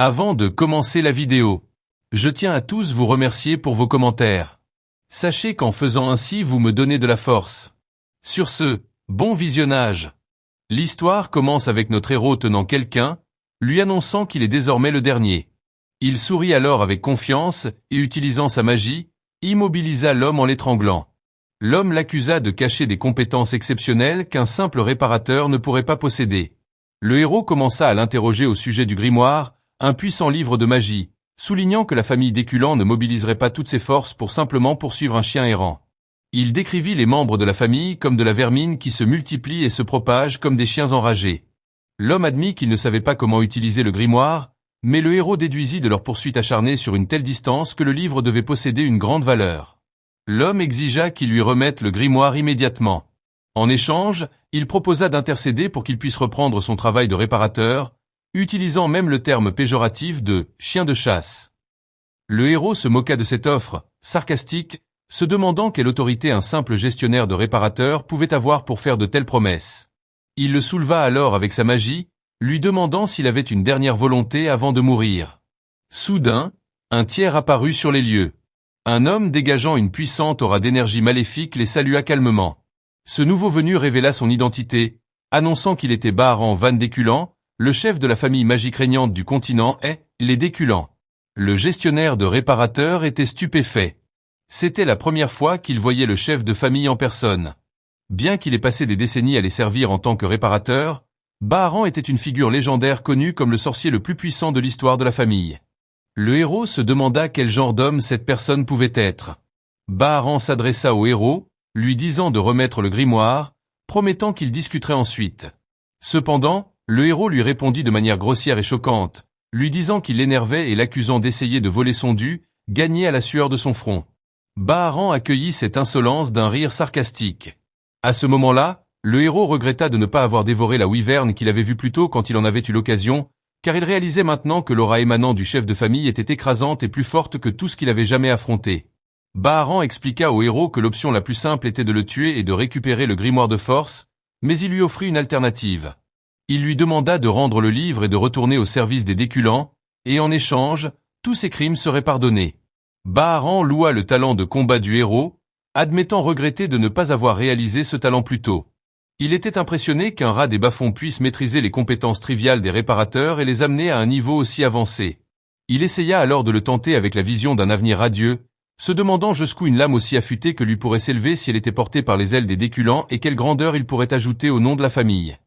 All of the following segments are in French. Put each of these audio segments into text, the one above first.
Avant de commencer la vidéo, je tiens à tous vous remercier pour vos commentaires. Sachez qu'en faisant ainsi vous me donnez de la force. Sur ce, bon visionnage. L'histoire commence avec notre héros tenant quelqu'un, lui annonçant qu'il est désormais le dernier. Il sourit alors avec confiance et utilisant sa magie, immobilisa l'homme en l'étranglant. L'homme l'accusa de cacher des compétences exceptionnelles qu'un simple réparateur ne pourrait pas posséder. Le héros commença à l'interroger au sujet du grimoire, un puissant livre de magie, soulignant que la famille d'Éculan ne mobiliserait pas toutes ses forces pour simplement poursuivre un chien errant. Il décrivit les membres de la famille comme de la vermine qui se multiplie et se propage comme des chiens enragés. L'homme admit qu'il ne savait pas comment utiliser le grimoire, mais le héros déduisit de leur poursuite acharnée sur une telle distance que le livre devait posséder une grande valeur. L'homme exigea qu'il lui remette le grimoire immédiatement. En échange, il proposa d'intercéder pour qu'il puisse reprendre son travail de réparateur, utilisant même le terme péjoratif de « chien de chasse ». Le héros se moqua de cette offre, sarcastique, se demandant quelle autorité un simple gestionnaire de réparateur pouvait avoir pour faire de telles promesses. Il le souleva alors avec sa magie, lui demandant s'il avait une dernière volonté avant de mourir. Soudain, un tiers apparut sur les lieux. Un homme dégageant une puissante aura d'énergie maléfique les salua calmement. Ce nouveau venu révéla son identité, annonçant qu'il était Baharan Van d'Éculan, le chef de la famille magique régnante du continent est les d'Éculan. Le gestionnaire de réparateur était stupéfait. C'était la première fois qu'il voyait le chef de famille en personne. Bien qu'il ait passé des décennies à les servir en tant que réparateur, Baharan était une figure légendaire connue comme le sorcier le plus puissant de l'histoire de la famille. Le héros se demanda quel genre d'homme cette personne pouvait être. Baharan s'adressa au héros, lui disant de remettre le grimoire, promettant qu'il discuterait ensuite. Cependant, le héros lui répondit de manière grossière et choquante, lui disant qu'il l'énervait et l'accusant d'essayer de voler son dû, gagné à la sueur de son front. Baharan accueillit cette insolence d'un rire sarcastique. À ce moment-là, le héros regretta de ne pas avoir dévoré la wyverne qu'il avait vue plus tôt quand il en avait eu l'occasion, car il réalisait maintenant que l'aura émanant du chef de famille était écrasante et plus forte que tout ce qu'il avait jamais affronté. Baharan expliqua au héros que l'option la plus simple était de le tuer et de récupérer le grimoire de force, mais il lui offrit une alternative. Il lui demanda de rendre le livre et de retourner au service des d'Éculan, et en échange, tous ses crimes seraient pardonnés. Baharan loua le talent de combat du héros, admettant regretter de ne pas avoir réalisé ce talent plus tôt. Il était impressionné qu'un rat des bas-fonds puisse maîtriser les compétences triviales des réparateurs et les amener à un niveau aussi avancé. Il essaya alors de le tenter avec la vision d'un avenir radieux, se demandant jusqu'où une lame aussi affûtée que lui pourrait s'élever si elle était portée par les ailes des d'Éculan et quelle grandeur il pourrait ajouter au nom de la famille.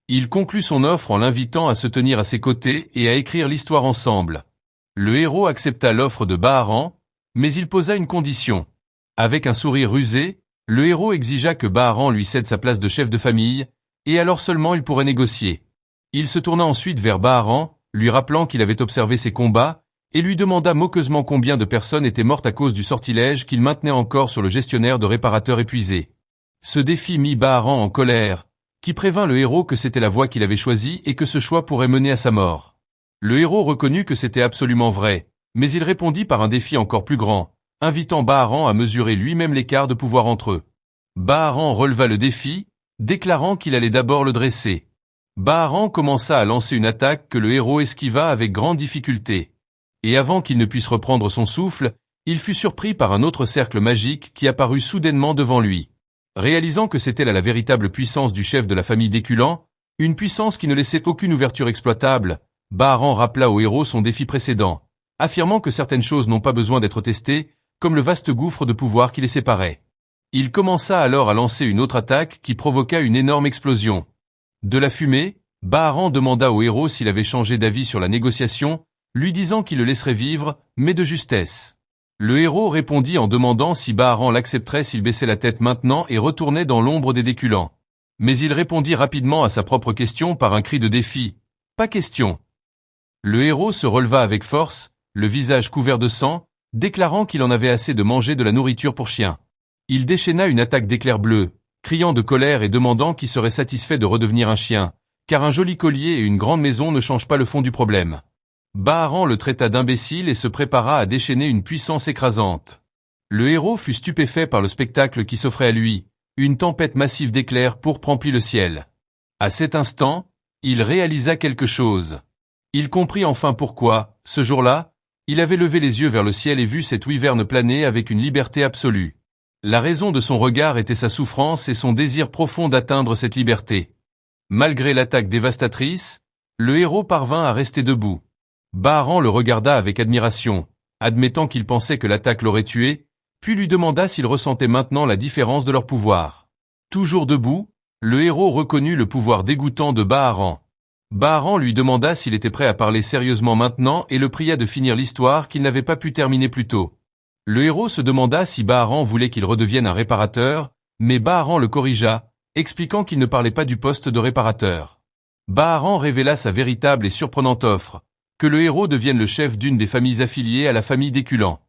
Il conclut son offre en l'invitant à se tenir à ses côtés et à écrire l'histoire ensemble. Le héros accepta l'offre de Baharan, mais il posa une condition. Avec un sourire rusé, le héros exigea que Baharan lui cède sa place de chef de famille, et alors seulement il pourrait négocier. Il se tourna ensuite vers Baharan, lui rappelant qu'il avait observé ses combats, et lui demanda moqueusement combien de personnes étaient mortes à cause du sortilège qu'il maintenait encore sur le gestionnaire de réparateur épuisé. Ce défi mit Baharan en colère, qui prévint le héros que c'était la voie qu'il avait choisie et que ce choix pourrait mener à sa mort. Le héros reconnut que c'était absolument vrai, mais il répondit par un défi encore plus grand, invitant Baharan à mesurer lui-même l'écart de pouvoir entre eux. Baharan releva le défi, déclarant qu'il allait d'abord le dresser. Baharan commença à lancer une attaque que le héros esquiva avec grande difficulté. Et avant qu'il ne puisse reprendre son souffle, il fut surpris par un autre cercle magique qui apparut soudainement devant lui. Réalisant que c'était là la véritable puissance du chef de la famille d'Éculan, une puissance qui ne laissait aucune ouverture exploitable, Baharan rappela au héros son défi précédent, affirmant que certaines choses n'ont pas besoin d'être testées, comme le vaste gouffre de pouvoir qui les séparait. Il commença alors à lancer une autre attaque qui provoqua une énorme explosion. De la fumée, Baharan demanda au héros s'il avait changé d'avis sur la négociation, lui disant qu'il le laisserait vivre, mais de justesse. Le héros répondit en demandant si Baharan l'accepterait s'il baissait la tête maintenant et retournait dans l'ombre des d'Éculan. Mais il répondit rapidement à sa propre question par un cri de défi. « Pas question !» Le héros se releva avec force, le visage couvert de sang, déclarant qu'il en avait assez de manger de la nourriture pour chien. Il déchaîna une attaque d'éclairs bleus, criant de colère et demandant qui serait satisfait de redevenir un chien, car un joli collier et une grande maison ne changent pas le fond du problème. Baharan le traita d'imbécile et se prépara à déchaîner une puissance écrasante. Le héros fut stupéfait par le spectacle qui s'offrait à lui, une tempête massive d'éclairs pourpre remplit le ciel. À cet instant, il réalisa quelque chose. Il comprit enfin pourquoi, ce jour-là, il avait levé les yeux vers le ciel et vu cette wyverne planer avec une liberté absolue. La raison de son regard était sa souffrance et son désir profond d'atteindre cette liberté. Malgré l'attaque dévastatrice, le héros parvint à rester debout. Baharan le regarda avec admiration, admettant qu'il pensait que l'attaque l'aurait tué, puis lui demanda s'il ressentait maintenant la différence de leur pouvoir. Toujours debout, le héros reconnut le pouvoir dégoûtant de Baharan. Baharan lui demanda s'il était prêt à parler sérieusement maintenant et le pria de finir l'histoire qu'il n'avait pas pu terminer plus tôt. Le héros se demanda si Baharan voulait qu'il redevienne un réparateur, mais Baharan le corrigea, expliquant qu'il ne parlait pas du poste de réparateur. Baharan révéla sa véritable et surprenante offre, que le héros devienne le chef d'une des familles affiliées à la famille d'Éculan.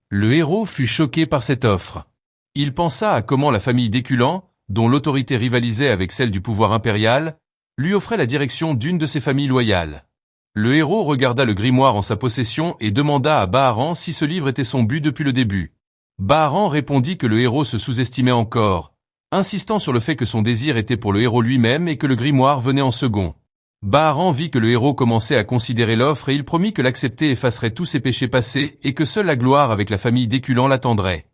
Le héros fut choqué par cette offre. Il pensa à comment la famille d'Éculan, dont l'autorité rivalisait avec celle du pouvoir impérial, lui offrait la direction d'une de ses familles loyales. Le héros regarda le grimoire en sa possession et demanda à Baharan si ce livre était son but depuis le début. Baharan répondit que le héros se sous-estimait encore, insistant sur le fait que son désir était pour le héros lui-même et que le grimoire venait en second. Baharan vit que le héros commençait à considérer l'offre et il promit que l'accepter effacerait tous ses péchés passés et que seule la gloire avec la famille d'Éculan l'attendrait.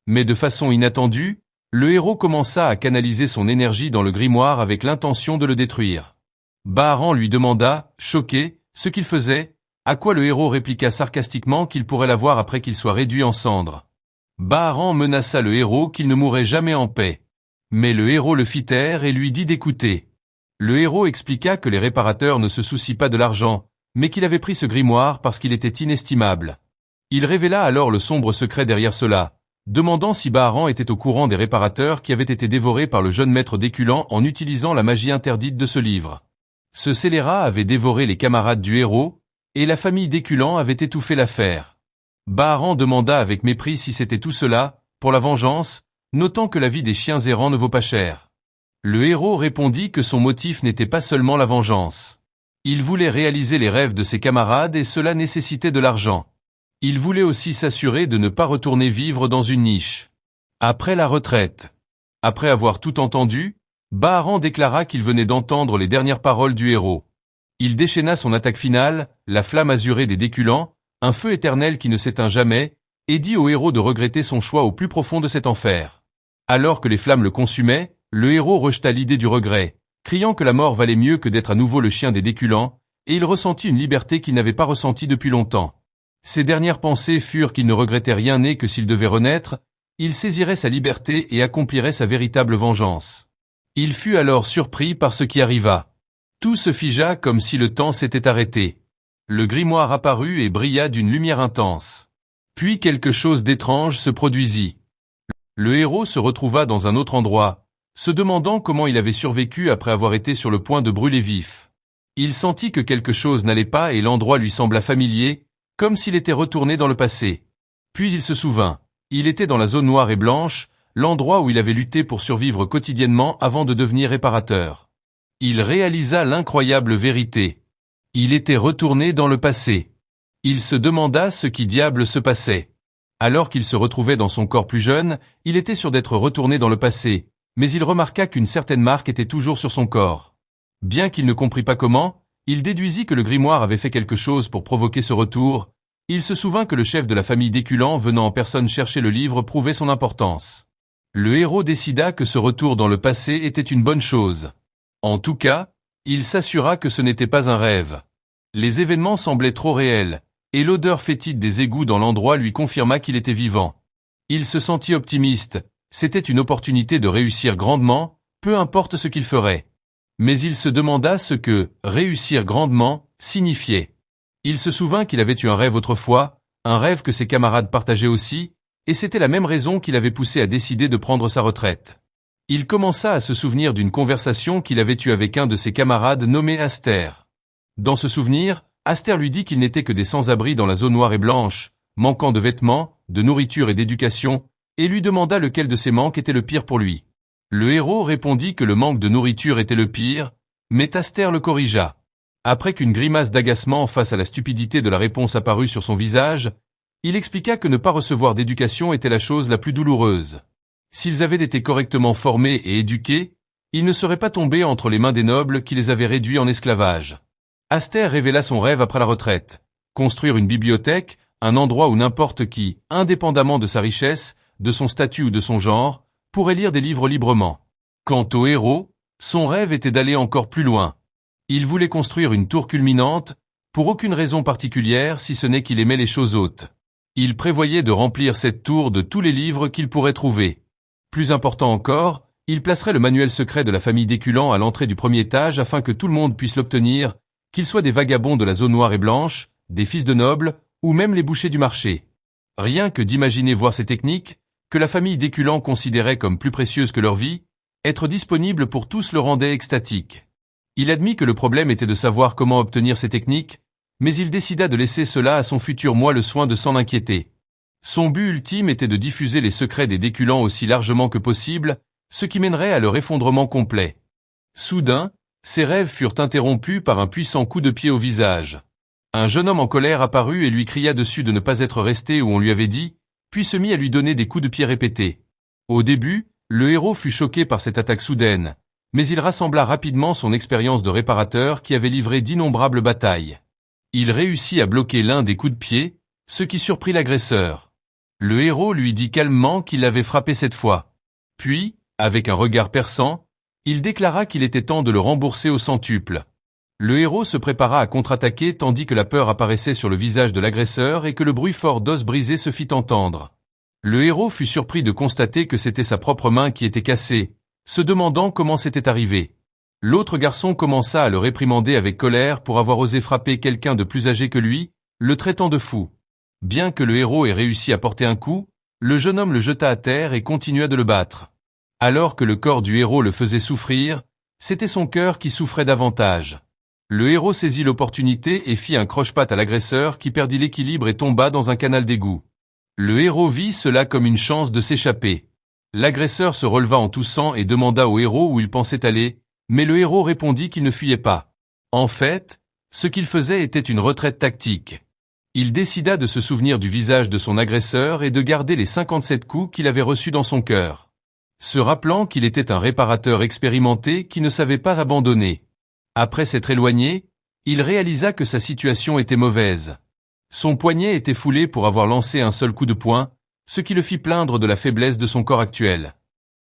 Mais de façon inattendue, le héros commença à canaliser son énergie dans le grimoire avec l'intention de le détruire. Baharan lui demanda, choqué, ce qu'il faisait, à quoi le héros répliqua sarcastiquement qu'il pourrait l'avoir après qu'il soit réduit en cendres. Baharan menaça le héros qu'il ne mourrait jamais en paix. Mais le héros le fit taire et lui dit d'écouter. Le héros expliqua que les réparateurs ne se soucient pas de l'argent, mais qu'il avait pris ce grimoire parce qu'il était inestimable. Il révéla alors le sombre secret derrière cela, demandant si Baharan était au courant des réparateurs qui avaient été dévorés par le jeune maître d'Éculan en utilisant la magie interdite de ce livre. Ce scélérat avait dévoré les camarades du héros, et la famille d'Éculan avait étouffé l'affaire. Baharan demanda avec mépris si c'était tout cela, pour la vengeance, notant que la vie des chiens errants ne vaut pas cher. Le héros répondit que son motif n'était pas seulement la vengeance. Il voulait réaliser les rêves de ses camarades et cela nécessitait de l'argent. Il voulait aussi s'assurer de ne pas retourner vivre dans une niche. Après la retraite. Après avoir tout entendu, Baharan déclara qu'il venait d'entendre les dernières paroles du héros. Il déchaîna son attaque finale, la flamme azurée des Déculans, un feu éternel qui ne s'éteint jamais, et dit au héros de regretter son choix au plus profond de cet enfer. Alors que les flammes le consumaient, le héros rejeta l'idée du regret, criant que la mort valait mieux que d'être à nouveau le chien des Déculans, et il ressentit une liberté qu'il n'avait pas ressentie depuis longtemps. Ses dernières pensées furent qu'il ne regrettait rien et que s'il devait renaître, il saisirait sa liberté et accomplirait sa véritable vengeance. Il fut alors surpris par ce qui arriva. Tout se figea comme si le temps s'était arrêté. Le grimoire apparut et brilla d'une lumière intense. Puis quelque chose d'étrange se produisit. Le héros se retrouva dans un autre endroit, se demandant comment il avait survécu après avoir été sur le point de brûler vif. Il sentit que quelque chose n'allait pas et l'endroit lui sembla familier, comme s'il était retourné dans le passé. Puis il se souvint. Il était dans la zone noire et blanche, l'endroit où il avait lutté pour survivre quotidiennement avant de devenir réparateur. Il réalisa l'incroyable vérité. Il était retourné dans le passé. Il se demanda ce qui diable se passait. Alors qu'il se retrouvait dans son corps plus jeune, il était sûr d'être retourné dans le passé, mais il remarqua qu'une certaine marque était toujours sur son corps. Bien qu'il ne comprît pas comment, il déduisit que le grimoire avait fait quelque chose pour provoquer ce retour. Il se souvint que le chef de la famille d'Éculan venant en personne chercher le livre prouvait son importance. Le héros décida que ce retour dans le passé était une bonne chose. En tout cas, il s'assura que ce n'était pas un rêve. Les événements semblaient trop réels, et l'odeur fétide des égouts dans l'endroit lui confirma qu'il était vivant. Il se sentit optimiste, c'était une opportunité de réussir grandement, peu importe ce qu'il ferait. Mais il se demanda ce que « réussir grandement » signifiait. Il se souvint qu'il avait eu un rêve autrefois, un rêve que ses camarades partageaient aussi, et c'était la même raison qui l'avait poussé à décider de prendre sa retraite. Il commença à se souvenir d'une conversation qu'il avait eue avec un de ses camarades nommé Aster. Dans ce souvenir, Aster lui dit qu'il n'était que des sans-abri dans la zone noire et blanche, manquant de vêtements, de nourriture et d'éducation, et lui demanda lequel de ces manques était le pire pour lui. Le héros répondit que le manque de nourriture était le pire, mais Aster le corrigea. Après qu'une grimace d'agacement face à la stupidité de la réponse apparut sur son visage, il expliqua que ne pas recevoir d'éducation était la chose la plus douloureuse. S'ils avaient été correctement formés et éduqués, ils ne seraient pas tombés entre les mains des nobles qui les avaient réduits en esclavage. Aster révéla son rêve après la retraite. Construire une bibliothèque, un endroit où n'importe qui, indépendamment de sa richesse, de son statut ou de son genre, pourrait lire des livres librement. Quant au héros, son rêve était d'aller encore plus loin. Il voulait construire une tour culminante, pour aucune raison particulière si ce n'est qu'il aimait les choses hautes. Il prévoyait de remplir cette tour de tous les livres qu'il pourrait trouver. Plus important encore, il placerait le manuel secret de la famille d'Éculan à l'entrée du premier étage afin que tout le monde puisse l'obtenir, qu'ils soient des vagabonds de la zone noire et blanche, des fils de nobles, ou même les bouchers du marché. Rien que d'imaginer voir ces techniques, que la famille d'Éculan considérait comme plus précieuses que leur vie, être disponible pour tous le rendait extatique. Il admit que le problème était de savoir comment obtenir ces techniques, mais il décida de laisser cela à son futur moi le soin de s'en inquiéter. Son but ultime était de diffuser les secrets des Déculans aussi largement que possible, ce qui mènerait à leur effondrement complet. Soudain, ses rêves furent interrompus par un puissant coup de pied au visage. Un jeune homme en colère apparut et lui cria dessus de ne pas être resté où on lui avait dit, puis se mit à lui donner des coups de pied répétés. Au début, le héros fut choqué par cette attaque soudaine, mais il rassembla rapidement son expérience de réparateur qui avait livré d'innombrables batailles. Il réussit à bloquer l'un des coups de pied, ce qui surprit l'agresseur. Le héros lui dit calmement qu'il l'avait frappé cette fois. Puis, avec un regard perçant, il déclara qu'il était temps de le rembourser au centuple. Le héros se prépara à contre-attaquer tandis que la peur apparaissait sur le visage de l'agresseur et que le bruit fort d'os brisés se fit entendre. Le héros fut surpris de constater que c'était sa propre main qui était cassée, se demandant comment c'était arrivé. L'autre garçon commença à le réprimander avec colère pour avoir osé frapper quelqu'un de plus âgé que lui, le traitant de fou. Bien que le héros ait réussi à porter un coup, le jeune homme le jeta à terre et continua de le battre. Alors que le corps du héros le faisait souffrir, c'était son cœur qui souffrait davantage. Le héros saisit l'opportunité et fit un croche-patte à l'agresseur qui perdit l'équilibre et tomba dans un canal d'égout. Le héros vit cela comme une chance de s'échapper. L'agresseur se releva en toussant et demanda au héros où il pensait aller, mais le héros répondit qu'il ne fuyait pas. En fait, ce qu'il faisait était une retraite tactique. Il décida de se souvenir du visage de son agresseur et de garder les 57 coups qu'il avait reçus dans son cœur. Se rappelant qu'il était un réparateur expérimenté qui ne savait pas abandonner. Après s'être éloigné, il réalisa que sa situation était mauvaise. Son poignet était foulé pour avoir lancé un seul coup de poing, ce qui le fit plaindre de la faiblesse de son corps actuel.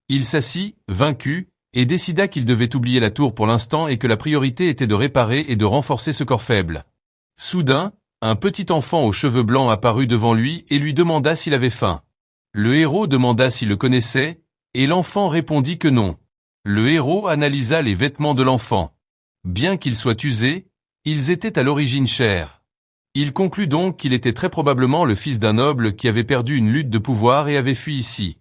Il s'assit, vaincu, et décida qu'il devait oublier la tour pour l'instant et que la priorité était de réparer et de renforcer ce corps faible. Soudain, un petit enfant aux cheveux blancs apparut devant lui et lui demanda s'il avait faim. Le héros demanda s'il le connaissait, et l'enfant répondit que non. Le héros analysa les vêtements de l'enfant. Bien qu'ils soient usés, ils étaient à l'origine chers. Il conclut donc qu'il était très probablement le fils d'un noble qui avait perdu une lutte de pouvoir et avait fui ici.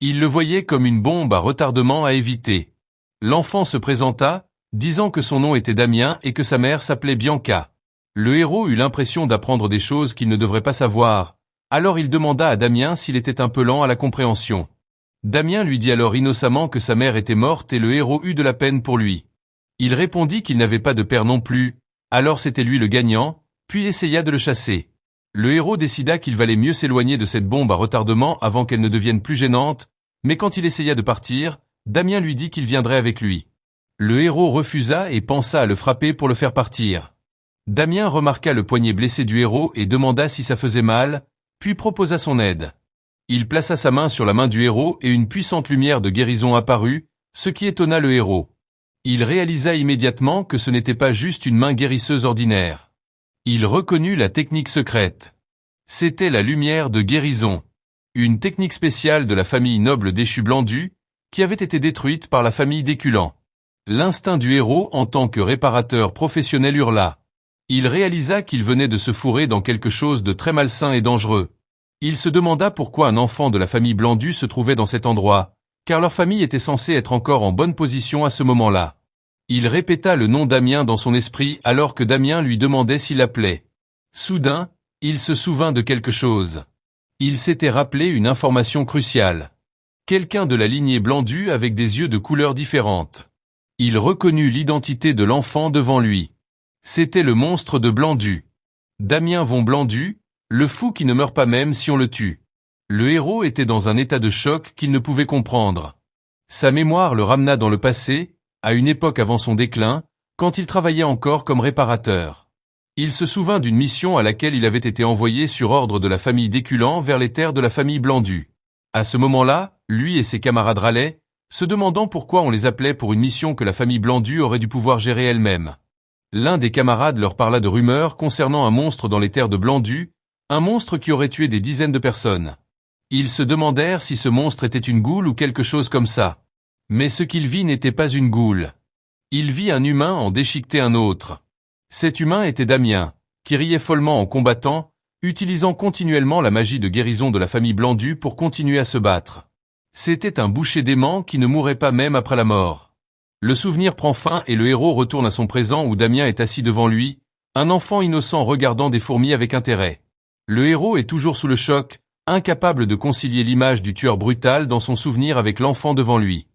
Il le voyait comme une bombe à retardement à éviter. L'enfant se présenta, disant que son nom était Damien et que sa mère s'appelait Bianca. Le héros eut l'impression d'apprendre des choses qu'il ne devrait pas savoir, alors il demanda à Damien s'il était un peu lent à la compréhension. Damien lui dit alors innocemment que sa mère était morte et le héros eut de la peine pour lui. Il répondit qu'il n'avait pas de père non plus, alors c'était lui le gagnant, puis essaya de le chasser. Le héros décida qu'il valait mieux s'éloigner de cette bombe à retardement avant qu'elle ne devienne plus gênante, mais quand il essaya de partir, Damien lui dit qu'il viendrait avec lui. Le héros refusa et pensa à le frapper pour le faire partir. Damien remarqua le poignet blessé du héros et demanda si ça faisait mal, puis proposa son aide. Il plaça sa main sur la main du héros et une puissante lumière de guérison apparut, ce qui étonna le héros. Il réalisa immédiatement que ce n'était pas juste une main guérisseuse ordinaire. Il reconnut la technique secrète. C'était la lumière de guérison. Une technique spéciale de la famille noble d'Échu Blandu, qui avait été détruite par la famille d'Éculan. L'instinct du héros en tant que réparateur professionnel hurla. Il réalisa qu'il venait de se fourrer dans quelque chose de très malsain et dangereux. Il se demanda pourquoi un enfant de la famille Blandu se trouvait dans cet endroit, car leur famille était censée être encore en bonne position à ce moment-là. Il répéta le nom Damien dans son esprit alors que Damien lui demandait s'il l'appelait. Soudain, il se souvint de quelque chose. Il s'était rappelé une information cruciale. Quelqu'un de la lignée Blandu avec des yeux de couleurs différentes. Il reconnut l'identité de l'enfant devant lui. C'était le monstre de Blandu. Damien von Blandu, le fou qui ne meurt pas même si on le tue. Le héros était dans un état de choc qu'il ne pouvait comprendre. Sa mémoire le ramena dans le passé, à une époque avant son déclin, quand il travaillait encore comme réparateur. Il se souvint d'une mission à laquelle il avait été envoyé sur ordre de la famille d'Éculan vers les terres de la famille Blandu. À ce moment-là, lui et ses camarades râlaient, se demandant pourquoi on les appelait pour une mission que la famille Blandu aurait dû pouvoir gérer elle-même. L'un des camarades leur parla de rumeurs concernant un monstre dans les terres de Blandu, un monstre qui aurait tué des dizaines de personnes. Ils se demandèrent si ce monstre était une goule ou quelque chose comme ça. Mais ce qu'il vit n'était pas une goule. Il vit un humain en déchiqueter un autre. Cet humain était Damien, qui riait follement en combattant, utilisant continuellement la magie de guérison de la famille Blandu pour continuer à se battre. C'était un boucher d'aimant qui ne mourait pas même après la mort. Le souvenir prend fin et le héros retourne à son présent où Damien est assis devant lui, un enfant innocent regardant des fourmis avec intérêt. Le héros est toujours sous le choc, incapable de concilier l'image du tueur brutal dans son souvenir avec l'enfant devant lui.